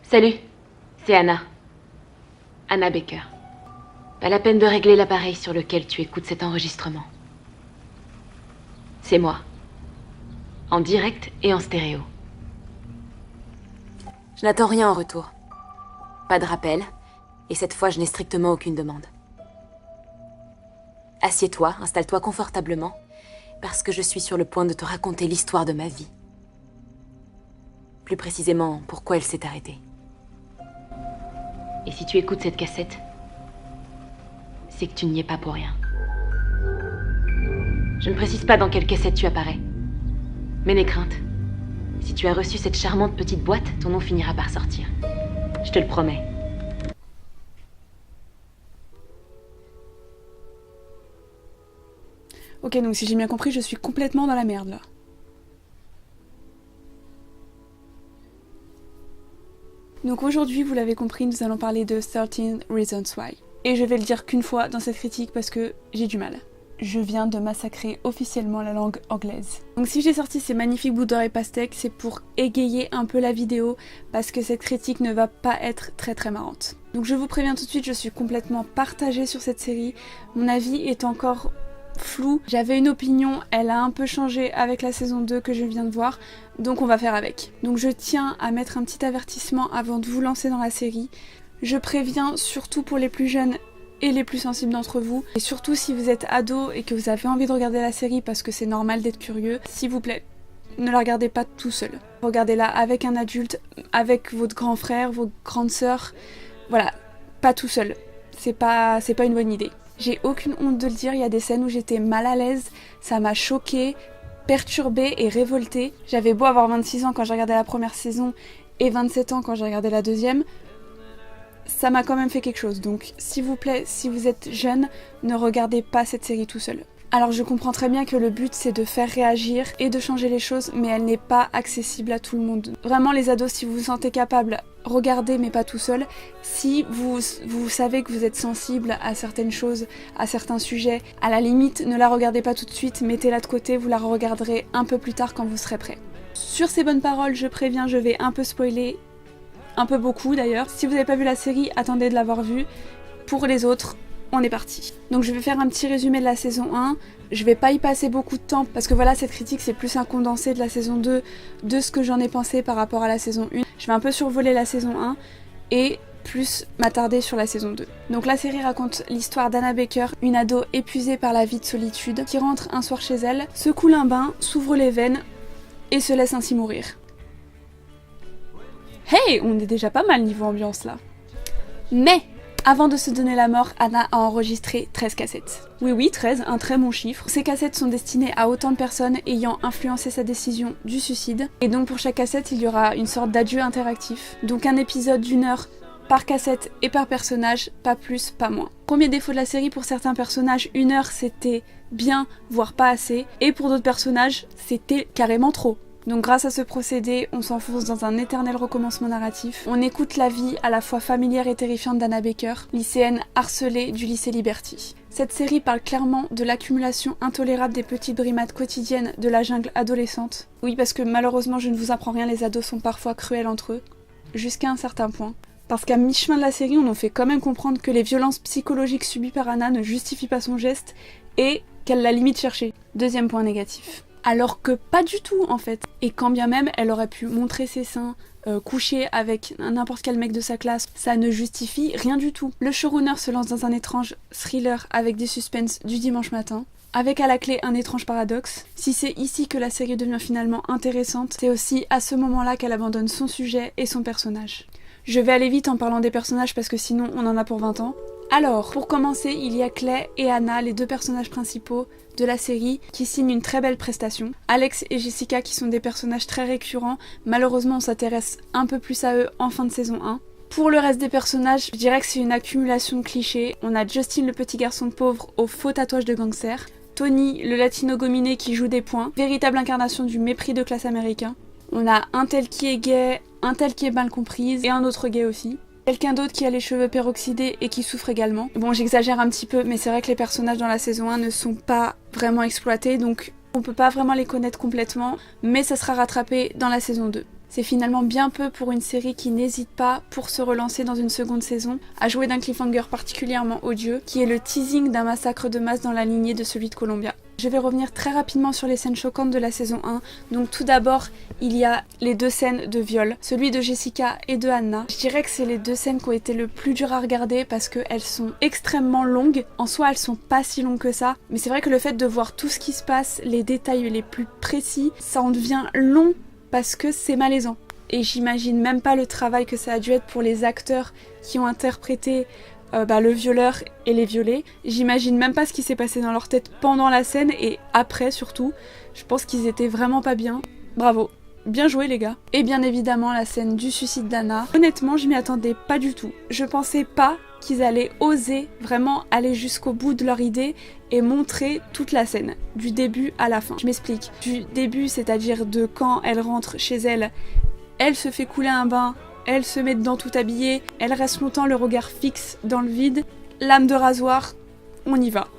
Salut, c'est Anna. Anna Baker. Pas la peine de régler l'appareil sur lequel tu écoutes cet enregistrement. C'est moi. En direct et en stéréo. Je n'attends rien en retour. Pas de rappel, et cette fois je n'ai strictement aucune demande. Assieds-toi, installe-toi confortablement, parce que je suis sur le point de te raconter l'histoire de ma vie. Plus précisément, pourquoi elle s'est arrêtée. Et si tu écoutes cette cassette, c'est que tu n'y es pas pour rien. Je ne précise pas dans quelle cassette tu apparais. Mais n'aie crainte. Si tu as reçu cette charmante petite boîte, ton nom finira par sortir. Je te le promets. Ok, donc si j'ai bien compris, je suis complètement dans la merde là. Donc aujourd'hui, vous l'avez compris, nous allons parler de 13 Reasons Why. Et je vais le dire qu'une fois dans cette critique parce que j'ai du mal. Je viens de massacrer officiellement la langue anglaise. Donc si j'ai sorti ces magnifiques bouts d'or et pastèques, c'est pour égayer un peu la vidéo parce que cette critique ne va pas être très marrante. Donc je vous préviens tout de suite, je suis complètement partagée sur cette série. Mon avis est encore flou. J'avais une opinion, elle a un peu changé avec la saison 2 que je viens de voir, donc on va faire avec. Donc je tiens à mettre un petit avertissement avant de vous lancer dans la série. Je préviens surtout pour les plus jeunes et les plus sensibles d'entre vous, et surtout si vous êtes ado et que vous avez envie de regarder la série parce que c'est normal d'être curieux, s'il vous plaît, ne la regardez pas tout seul. Regardez-la avec un adulte, avec votre grand frère, votre grande sœur, voilà, pas tout seul. C'est pas une bonne idée. J'ai aucune honte de le dire, il y a des scènes où j'étais mal à l'aise, ça m'a choquée, perturbée et révoltée. J'avais beau avoir 26 ans quand j'ai regardé la première saison et 27 ans quand j'ai regardé la deuxième, ça m'a quand même fait quelque chose. Donc s'il vous plaît, si vous êtes jeune, ne regardez pas cette série tout seul. Alors je comprends très bien que le but c'est de faire réagir et de changer les choses, mais elle n'est pas accessible à tout le monde. Vraiment les ados, si vous vous sentez capable, regardez mais pas tout seul. Si vous savez que vous êtes sensible à certaines choses, à certains sujets, à la limite ne la regardez pas tout de suite, mettez-la de côté, vous la regarderez un peu plus tard quand vous serez prêt. Sur ces bonnes paroles, je préviens, je vais un peu spoiler, un peu beaucoup d'ailleurs. Si vous n'avez pas vu la série, attendez de l'avoir vue. Pour les autres, on est parti. Donc je vais faire un petit résumé de la saison 1. Je vais pas y passer beaucoup de temps parce que voilà, cette critique c'est plus un condensé de la saison 2, de ce que j'en ai pensé par rapport à la saison 1. Je vais un peu survoler la saison 1 et plus m'attarder sur la saison 2. Donc la série raconte l'histoire d'Anna Baker, une ado épuisée par la vie de solitude, qui rentre un soir chez elle, se coule un bain, s'ouvre les veines et se laisse ainsi mourir. Hey, on est déjà pas mal niveau ambiance là. Mais avant de se donner la mort, Anna a enregistré 13 cassettes. Oui, 13, un très bon chiffre. Ces cassettes sont destinées à autant de personnes ayant influencé sa décision du suicide. Et donc pour chaque cassette, il y aura une sorte d'adieu interactif. Donc un épisode d'1 heure par cassette et par personnage, pas plus, pas moins. Premier défaut de la série, pour certains personnages, 1 heure c'était bien, voire pas assez. Et pour d'autres personnages, c'était carrément trop. Donc grâce à ce procédé, on s'enfonce dans un éternel recommencement narratif. On écoute la vie à la fois familière et terrifiante d'Anna Baker, lycéenne harcelée du lycée Liberty. Cette série parle clairement de l'accumulation intolérable des petites brimades quotidiennes de la jungle adolescente. Oui, parce que malheureusement, je ne vous apprends rien, les ados sont parfois cruels entre eux, jusqu'à un certain point. Parce qu'à mi-chemin de la série, on nous fait quand même comprendre que les violences psychologiques subies par Anna ne justifient pas son geste et qu'elle l'a limite cherché. Deuxième point négatif. Alors que pas du tout en fait. Et quand bien même elle aurait pu montrer ses seins, coucher avec n'importe quel mec de sa classe, ça ne justifie rien du tout. Le showrunner se lance dans un étrange thriller avec des suspens du dimanche matin, avec à la clé un étrange paradoxe. Si c'est ici que la série devient finalement intéressante, c'est aussi à ce moment-là qu'elle abandonne son sujet et son personnage. Je vais aller vite en parlant des personnages parce que sinon on en a pour 20 ans. Alors, pour commencer, il y a Clay et Anna, les deux personnages principaux de la série, qui signent une très belle prestation. Alex et Jessica, qui sont des personnages très récurrents, malheureusement on s'intéresse un peu plus à eux en fin de saison 1. Pour le reste des personnages, je dirais que c'est une accumulation de clichés. On a Justin, le petit garçon pauvre aux faux tatouages de gangster, Tony, le latino gominé qui joue des poings, véritable incarnation du mépris de classe américain. On a un tel qui est gay, un tel qui est mal comprise, et un autre gay aussi. Quelqu'un d'autre qui a les cheveux peroxydés et qui souffre également. Bon, j'exagère un petit peu, mais c'est vrai que les personnages dans la saison 1 ne sont pas vraiment exploités, donc on peut pas vraiment les connaître complètement, mais ça sera rattrapé dans la saison 2. C'est finalement bien peu pour une série qui n'hésite pas, pour se relancer dans une seconde saison, à jouer d'un cliffhanger particulièrement odieux, qui est le teasing d'un massacre de masse dans la lignée de celui de Columbia. Je vais revenir très rapidement sur les scènes choquantes de la saison 1. Donc tout d'abord, il y a les 2 scènes de viol, celui de Jessica et de Hannah. Je dirais que c'est les 2 scènes qui ont été le plus dures à regarder parce qu'elles sont extrêmement longues. En soi, elles sont pas si longues que ça, mais c'est vrai que le fait de voir tout ce qui se passe, les détails les plus précis, ça en devient long parce que c'est malaisant. Et j'imagine même pas le travail que ça a dû être pour les acteurs qui ont interprété le violeur et les violés. J'imagine même pas ce qui s'est passé dans leur tête pendant la scène et après surtout. Je pense qu'ils étaient vraiment pas bien. Bravo, bien joué les gars. Et bien évidemment la scène du suicide d'Hannah. Honnêtement, je m'y attendais pas du tout. Je pensais pas qu'ils allaient oser vraiment aller jusqu'au bout de leur idée et montrer toute la scène, du début à la fin. Je m'explique. Du début, c'est-à-dire de quand elle rentre chez elle, elle se fait couler un bain, elle se met dedans tout habillée, elle reste longtemps le regard fixe dans le vide, lame de rasoir, on y va.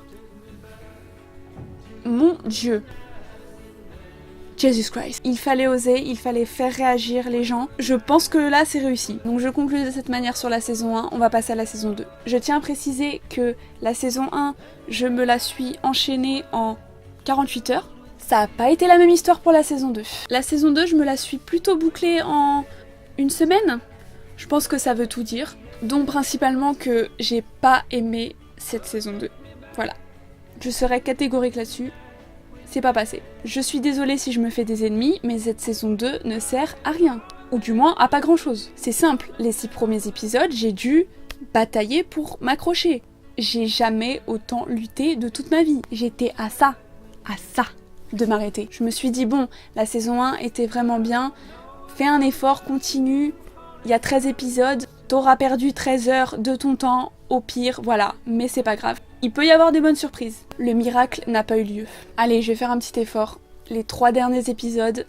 Mon Dieu. Jesus Christ. Il fallait oser, il fallait faire réagir les gens. Je pense que là c'est réussi. Donc je conclue de cette manière sur la saison 1, on va passer à la saison 2. Je tiens à préciser que la saison 1, je me la suis enchaînée en 48 heures. Ça n'a pas été la même histoire pour la saison 2. La saison 2, je me la suis plutôt bouclée en une semaine. Je pense que ça veut tout dire. Donc principalement que j'ai pas aimé cette saison 2. Voilà. Je serai catégorique là-dessus. C'est pas passé. Je suis désolée si je me fais des ennemis, mais cette saison 2 ne sert à rien. Ou du moins à pas grand-chose. C'est simple, les 6 premiers épisodes, j'ai dû batailler pour m'accrocher. J'ai jamais autant lutté de toute ma vie. J'étais à ça de m'arrêter. Je me suis dit bon, la saison 1 était vraiment bien, fais un effort, continue, il y a 13 épisodes, t'auras perdu 13 heures de ton temps, au pire, voilà, mais c'est pas grave. Il peut y avoir des bonnes surprises. Le miracle n'a pas eu lieu. Allez, je vais faire un petit effort. Les 3 derniers épisodes,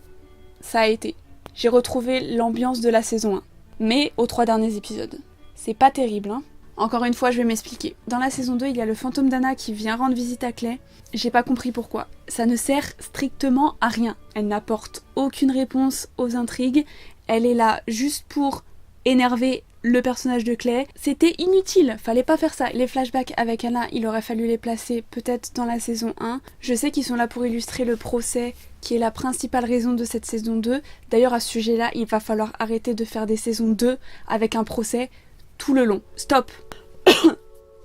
ça a été. J'ai retrouvé l'ambiance de la saison 1, mais aux 3 derniers épisodes. C'est pas terrible, hein. Encore une fois, je vais m'expliquer. Dans la saison 2, il y a le fantôme d'Hannah qui vient rendre visite à Clay. J'ai pas compris pourquoi. Ça ne sert strictement à rien. Elle n'apporte aucune réponse aux intrigues. Elle est là juste pour énerver le personnage de Clay. C'était inutile, fallait pas faire ça. Les flashbacks avec Hannah, il aurait fallu les placer peut-être dans la saison 1. Je sais qu'ils sont là pour illustrer le procès, qui est la principale raison de cette saison 2. D'ailleurs, à ce sujet-là, il va falloir arrêter de faire des saisons 2 avec un procès tout le long. Stop.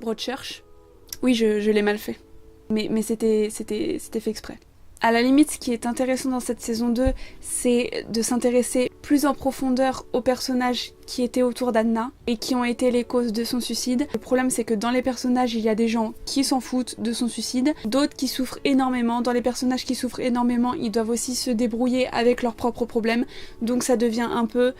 Broadchurch. Oui, je l'ai mal fait. Mais c'était fait exprès. À la limite, ce qui est intéressant dans cette saison 2, c'est de s'intéresser plus en profondeur aux personnages qui étaient autour d'Hannah et qui ont été les causes de son suicide. Le problème, c'est que dans les personnages, il y a des gens qui s'en foutent de son suicide, d'autres qui souffrent énormément. Dans les personnages qui souffrent énormément, ils doivent aussi se débrouiller avec leurs propres problèmes. Donc ça devient un peu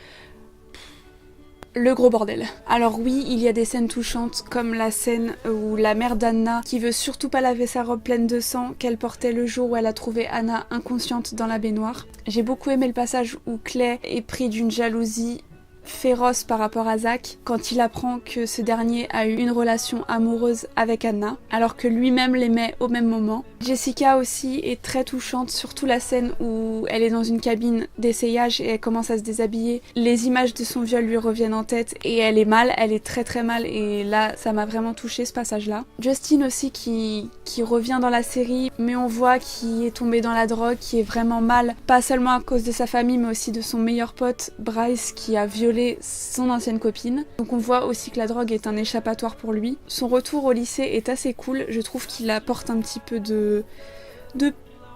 le gros bordel. Alors oui, il y a des scènes touchantes comme la scène où la mère d'Hannah, qui veut surtout pas laver sa robe pleine de sang qu'elle portait le jour où elle a trouvé Hannah inconsciente dans la baignoire. J'ai beaucoup aimé le passage où Clay est pris d'une jalousie féroce par rapport à Zach quand il apprend que ce dernier a eu une relation amoureuse avec Hannah alors que lui-même l'aimait au même moment. Jessica aussi est très touchante, surtout la scène où elle est dans une cabine d'essayage et elle commence à se déshabiller. Les images de son viol lui reviennent en tête et elle est mal, elle est très très mal et là ça m'a vraiment touché ce passage-là. Justin aussi qui revient dans la série mais on voit qu'il est tombé dans la drogue, qui est vraiment mal, pas seulement à cause de sa famille mais aussi de son meilleur pote Bryce qui a violé son ancienne copine. Donc on voit aussi que la drogue est un échappatoire pour lui. Son retour au lycée est assez cool, je trouve qu'il apporte un petit peu de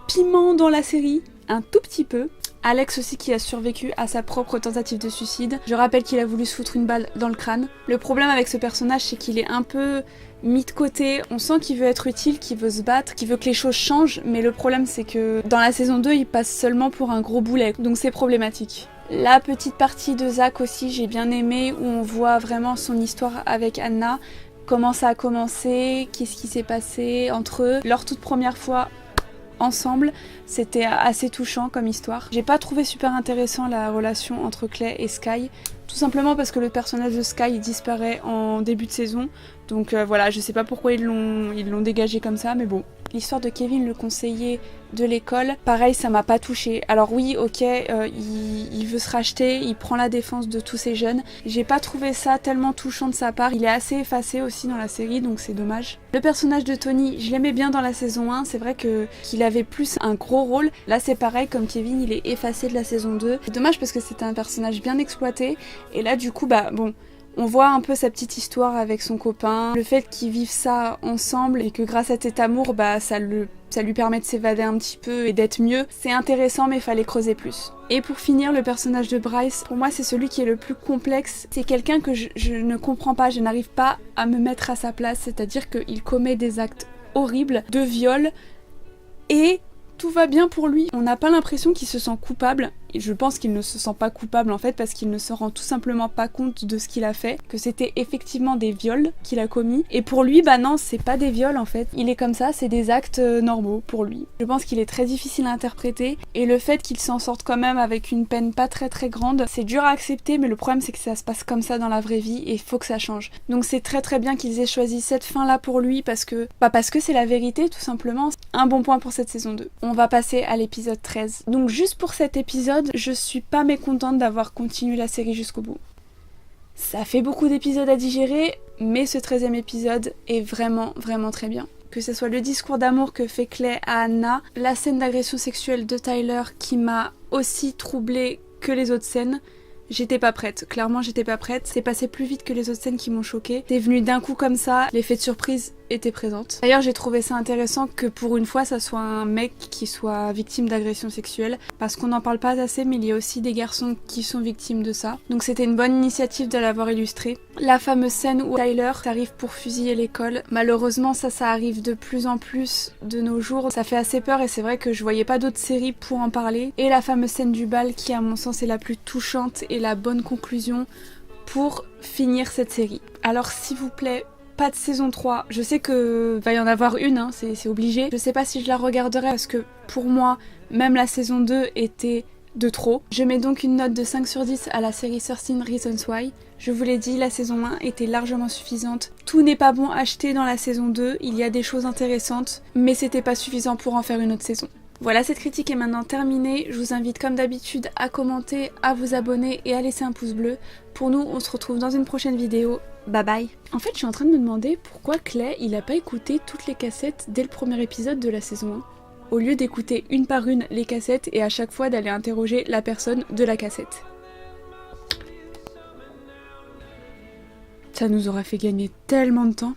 piment dans la série, un tout petit peu. Alex aussi qui a survécu à sa propre tentative de suicide. Je rappelle qu'il a voulu se foutre une balle dans le crâne. Le problème avec ce personnage, c'est qu'il est un peu mis de côté. On sent qu'il veut être utile, qu'il veut se battre, qu'il veut que les choses changent, mais le problème c'est que dans la saison 2, il passe seulement pour un gros boulet, donc c'est problématique. La petite partie de Zach aussi, j'ai bien aimé, où on voit vraiment son histoire avec Hannah, comment ça a commencé, qu'est-ce qui s'est passé entre eux. Leur toute première fois ensemble, c'était assez touchant comme histoire. J'ai pas trouvé super intéressant la relation entre Clay et Sky, tout simplement parce que le personnage de Sky disparaît en début de saison. Donc voilà, je sais pas pourquoi ils l'ont dégagé comme ça, mais bon, l'histoire de Kevin, le conseiller de l'école, pareil, ça m'a pas touchée. Alors oui, ok, il veut se racheter, il prend la défense de tous ces jeunes. J'ai pas trouvé ça tellement touchant de sa part. Il est assez effacé aussi dans la série, donc c'est dommage. Le personnage de Tony, je l'aimais bien dans la saison 1, c'est vrai qu'il avait plus un gros rôle. Là c'est pareil, comme Kevin, il est effacé de la saison 2. C'est dommage parce que c'était un personnage bien exploité. Et là du coup, on voit un peu sa petite histoire avec son copain, le fait qu'ils vivent ça ensemble et que grâce à cet amour, ça lui permet de s'évader un petit peu et d'être mieux. C'est intéressant mais il fallait creuser plus. Et pour finir, le personnage de Bryce, pour moi c'est celui qui est le plus complexe. C'est quelqu'un que je ne comprends pas, je n'arrive pas à me mettre à sa place, c'est-à-dire qu'il commet des actes horribles de viol et tout va bien pour lui. On n'a pas l'impression qu'il se sent coupable. Et je pense qu'il ne se sent pas coupable en fait parce qu'il ne se rend tout simplement pas compte de ce qu'il a fait, que c'était effectivement des viols qu'il a commis. Et pour lui, non, c'est pas des viols en fait. Il est comme ça, c'est des actes normaux pour lui. Je pense qu'il est très difficile à interpréter et le fait qu'il s'en sorte quand même avec une peine pas très très grande, c'est dur à accepter, mais le problème c'est que ça se passe comme ça dans la vraie vie et il faut que ça change. Donc c'est très très bien qu'ils aient choisi cette fin là pour lui parce que c'est la vérité tout simplement. Un bon point pour cette saison 2. On va passer à l'épisode 13. Donc juste pour cet épisode, je suis pas mécontente d'avoir continué la série jusqu'au bout. Ça fait beaucoup d'épisodes à digérer, mais ce 13e épisode est vraiment vraiment très bien. Que ce soit le discours d'amour que fait Clay à Anna, la scène d'agression sexuelle de Tyler qui m'a aussi troublée que les autres scènes. J'étais pas prête, clairement j'étais pas prête, c'est passé plus vite que les autres scènes qui m'ont choquée. C'est venu d'un coup comme ça, l'effet de surprise était présent. D'ailleurs j'ai trouvé ça intéressant que pour une fois ça soit un mec qui soit victime d'agression sexuelle, parce qu'on n'en parle pas assez mais il y a aussi des garçons qui sont victimes de ça. Donc c'était une bonne initiative de l'avoir illustré. La fameuse scène où Tyler arrive pour fusiller l'école, malheureusement ça arrive de plus en plus de nos jours, ça fait assez peur et c'est vrai que je voyais pas d'autres séries pour en parler. Et la fameuse scène du bal qui à mon sens est la plus touchante et la bonne conclusion pour finir cette série. Alors s'il vous plaît, pas de saison 3, je sais que va y en avoir une, c'est obligé. Je sais pas si je la regarderai parce que pour moi, même la saison 2 était de trop. Je mets donc une note de 5 sur 10 à la série 13 Reasons Why. Je vous l'ai dit, la saison 1 était largement suffisante. Tout n'est pas bon acheté dans la saison 2, il y a des choses intéressantes, mais c'était pas suffisant pour en faire une autre saison. Voilà, cette critique est maintenant terminée. Je vous invite comme d'habitude à commenter, à vous abonner et à laisser un pouce bleu. Pour nous, on se retrouve dans une prochaine vidéo. Bye bye. En fait, je suis en train de me demander pourquoi Clay, il a pas écouté toutes les cassettes dès le premier épisode de la saison 1. Au lieu d'écouter une par une les cassettes et à chaque fois d'aller interroger la personne de la cassette. Ça nous aurait fait gagner tellement de temps.